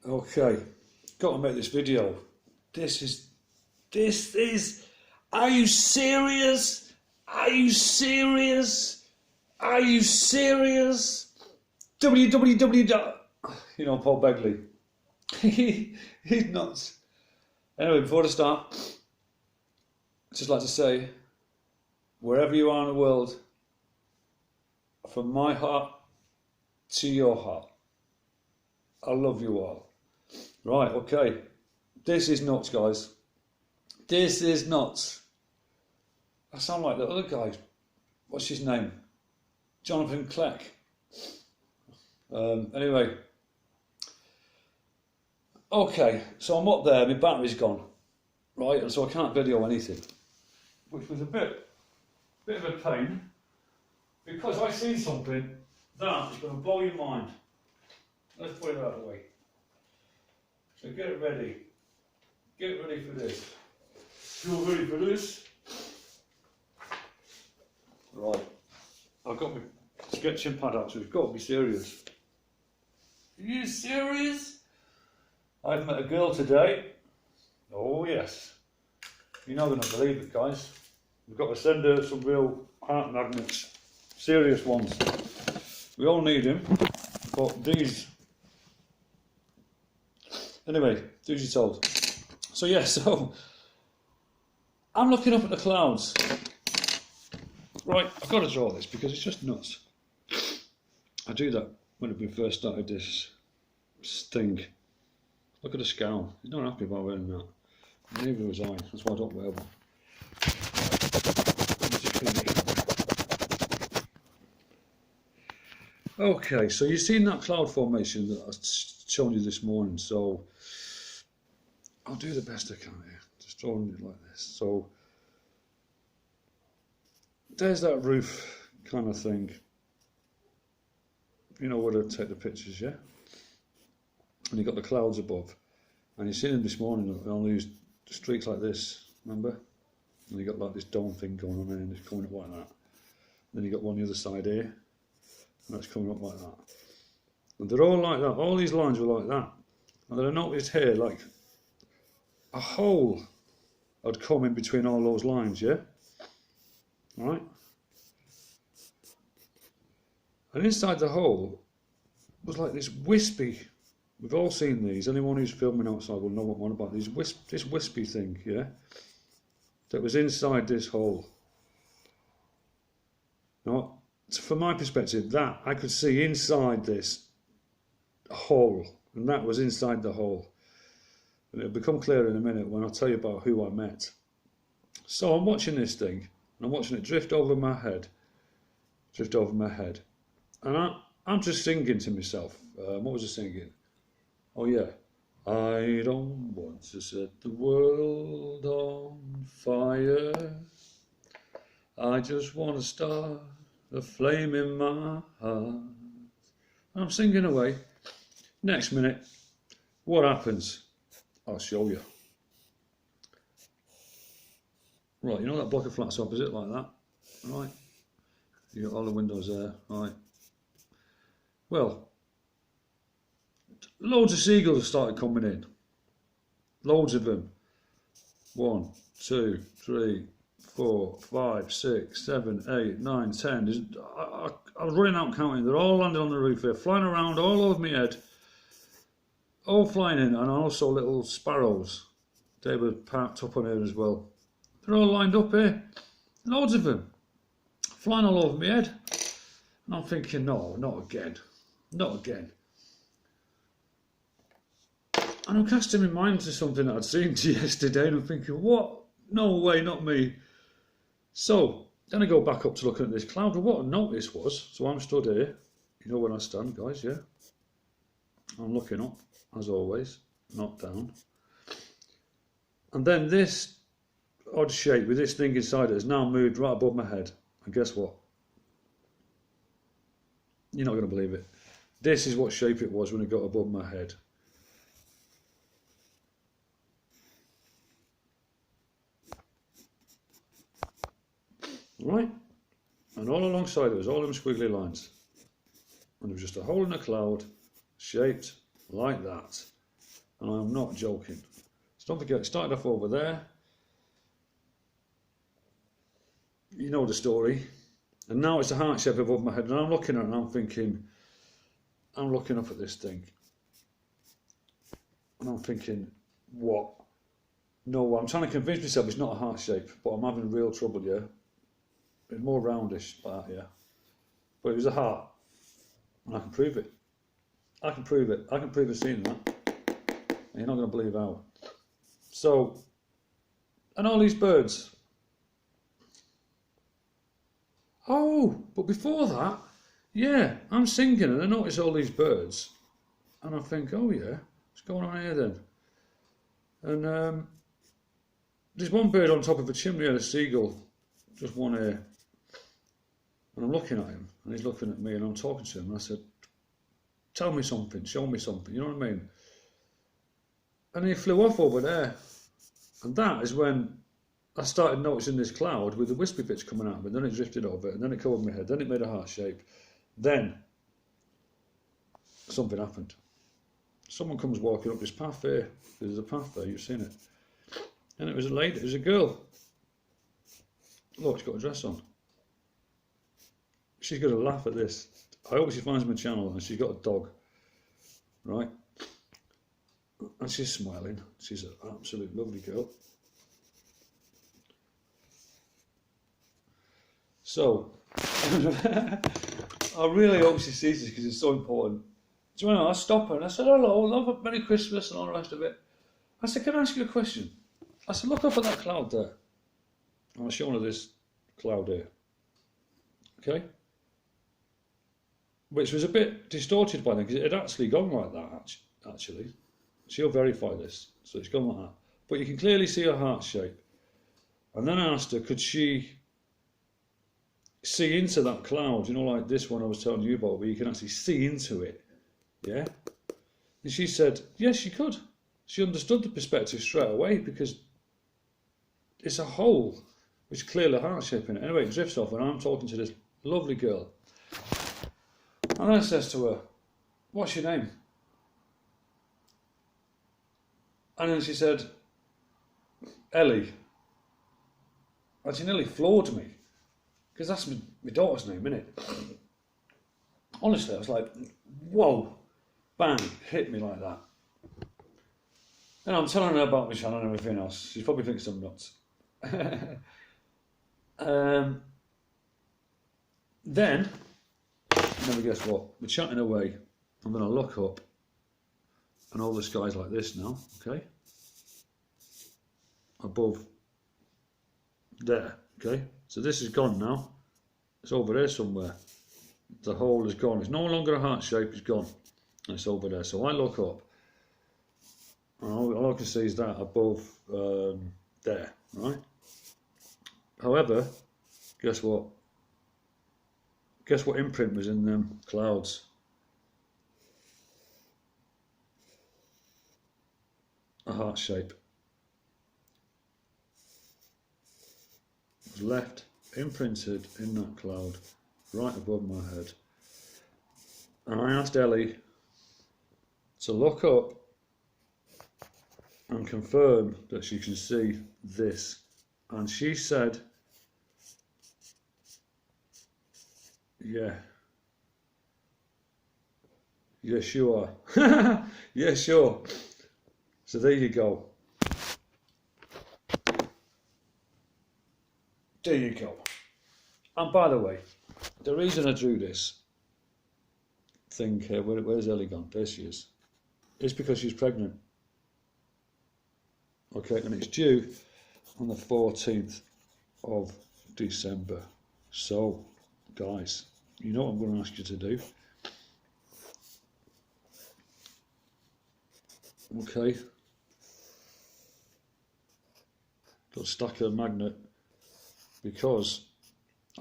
Okay, got to make this video. This is, are you serious? Are you serious? Are you serious? www. You know, Paul Begley. He's nuts. Anyway, before I start, I'd just like to say, wherever you are in the world, from my heart to your heart, I love you all. Right, okay. This is nuts, guys. This is nuts. I sound like the other guy. What's his name? Jonathan Kleck. Anyway. Okay, so I'm up there, my battery's gone. Right, and so I can't video anything. Which was a bit of a pain. Because I seen something that is going to blow your mind. Let's put it out of the way. So get ready. Get ready for this. You're ready for this? Right. I've got my sketching pad out, so we've got to be serious. Are you serious? I've met a girl today. Oh yes. You're not going to believe it, guys. We've got to send her some real heart magnets. Serious ones. We all need them. But these... Anyway, do as you're told. So yeah, so... I'm looking up at the clouds. Right, I've got to draw this because it's just nuts. I do that when we first started this thing. Look at the scowl. He's not happy about wearing that. Neither was I. That's why I don't wear one. Okay, so you've seen that cloud formation that I showed you this morning. So I'll do the best I can here. Just drawing it like this. So there's that roof kind of thing. You know where to take the pictures, yeah? And you've got the clouds above. And you've seen them this morning, I only used streaks like this, remember? And you got like this dome thing going on there and it's coming up like that. Then you got one on the other side here, and that's coming up like that. And they're all like that, all these lines were like that. And then I noticed here, like, a hole had come in between all those lines, yeah? Alright? And inside the hole was like this wispy, we've all seen these, anyone who's filming outside will know what I'm on about, this wispy thing, yeah? That was inside this hole. Now, from my perspective, that I could see inside this hole, and that was inside the hole. And it'll become clear in a minute when I tell you about who I met. So I'm watching this thing, and I'm watching it drift over my head. And I'm just singing to myself. What was I singing? Oh yeah. I don't want to set the world on fire. I just want to start a flame in my heart. I'm singing away. Next minute, what happens? I'll show you. Right, you know that block of flats opposite, like that? Right. You got all the windows there, right. Well, loads of seagulls started coming in. Loads of them. 1, 2, 3, 4, 5, 6, 7, 8, 9, 10. I was running out counting. They're all landing on the roof here, flying around all over my head. All flying in, and also little sparrows. They were parked up on here as well. They're all lined up here. Loads of them. Flying all over my head. And I'm thinking, no, not again. Not again. And I'm casting my mind to something that I'd seen yesterday, and I'm thinking, what? No way, not me. So, then I go back up to looking at this cloud, and what I noticed was, so I'm stood here, you know where I stand, guys, yeah? I'm looking up, as always, not down. And then this odd shape with this thing inside it has now moved right above my head. And guess what? You're not going to believe it. This is what shape it was when it got above my head. Right? And all alongside it was all them squiggly lines. And there was just a hole in the cloud, shaped like that. And I'm not joking. So don't forget, it started off over there. You know the story. And now it's a heart shape above my head. And I'm looking at it and I'm thinking, I'm looking up at this thing. And I'm thinking, what? No, I'm trying to convince myself it's not a heart shape, but I'm having real trouble, yeah. It's more roundish, like that, yeah. But it was a heart. And I can prove it. I can prove it. I can prove I've seen that. And you're not going to believe how. So, and all these birds. Oh, but before that, yeah, I'm singing and I notice all these birds. And I think, oh yeah, what's going on here then? And there's one bird on top of a chimney and a seagull, just one ear. And I'm looking at him and he's looking at me and I'm talking to him and I said, tell me something, show me something, you know what I mean? And he flew off over there. And that is when I started noticing this cloud with the wispy bits coming out of it. Then it drifted over and then it covered my head. Then it made a heart shape. Then something happened. Someone comes walking up this path here. There's a path there, you've seen it. And it was a lady, it was a girl. Look, she's got a dress on. She's going to laugh at this. I hope she finds my channel and she's got a dog. Right? And she's smiling. She's an absolute lovely girl. So, I really hope she sees this because it's so important. Do you know, I stopped her and I said, hello, love, Merry Christmas and all the rest of it. I said, can I ask you a question? I said, look up at that cloud there. I was showing her this cloud here. Okay? Which was a bit distorted by then because it had actually gone like that, actually. She'll verify this. So it's gone like that. But you can clearly see her heart shape. And then I asked her, could she see into that cloud, you know, like this one I was telling you about, where you can actually see into it. Yeah? And she said, yes, she could. She understood the perspective straight away because it's a hole which clearly a heart shape in it. Anyway, it drifts off and I'm talking to this lovely girl. And then I says to her, what's your name? And then she said, Ellie. And she nearly floored me. Because that's my daughter's name, innit? Honestly, I was like, whoa, bang, hit me like that. And I'm telling her about my channel and everything else. She probably thinks I'm nuts. Then, never guess what, we're chatting away. I'm going to look up, and all the sky's like this now, okay? Above there, okay? So this is gone now. It's over there somewhere. The hole is gone. It's no longer a heart shape, it's gone. And it's over there. So I look up, and all I can see is that above there, right? However, guess what? Guess what imprint was in them clouds? A heart shape. It was left imprinted in that cloud right above my head. And I asked Ellie to look up and confirm that she can see this. And she said, yeah. Yes, you are. Yeah, sure. So there you go. There you go. And by the way, the reason I drew this thing here, where's Ellie gone? There she is. It's because she's pregnant. Okay, and it's due on the 14th of December. So, guys, you know what I'm going to ask you to do. Okay. Got to stack her magnet because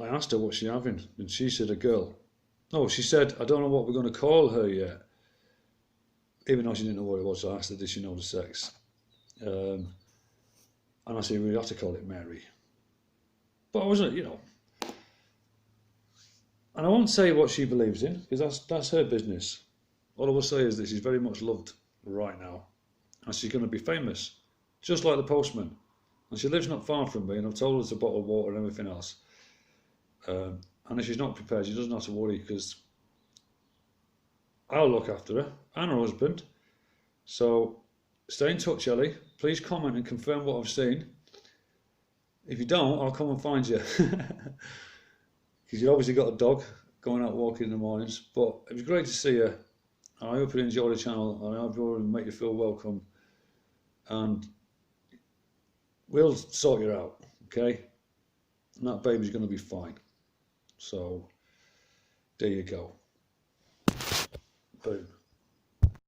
I asked her what she's having and she said a girl. No, she said, I don't know what we're going to call her yet. Even though she didn't know what it was, so I asked her, did she know the sex? And I said, we have to call it Mary. But I wasn't, you know. And I won't say what she believes in, because that's her business. All I will say is that she's very much loved right now. and she's going to be famous, just like the postman. And she lives not far from me, and I've told her to bottle water and everything else. And if she's not prepared, she doesn't have to worry, because I'll look after her and her husband. So stay in touch, Ellie. Please comment and confirm what I've seen. If you don't, I'll come and find you. Because you've obviously got a dog going out walking in the mornings. But it was great to see you. I hope you enjoy the channel, and I hope it'll make you feel welcome. And we'll sort you out, okay? And that baby's going to be fine. So, there you go. Boom.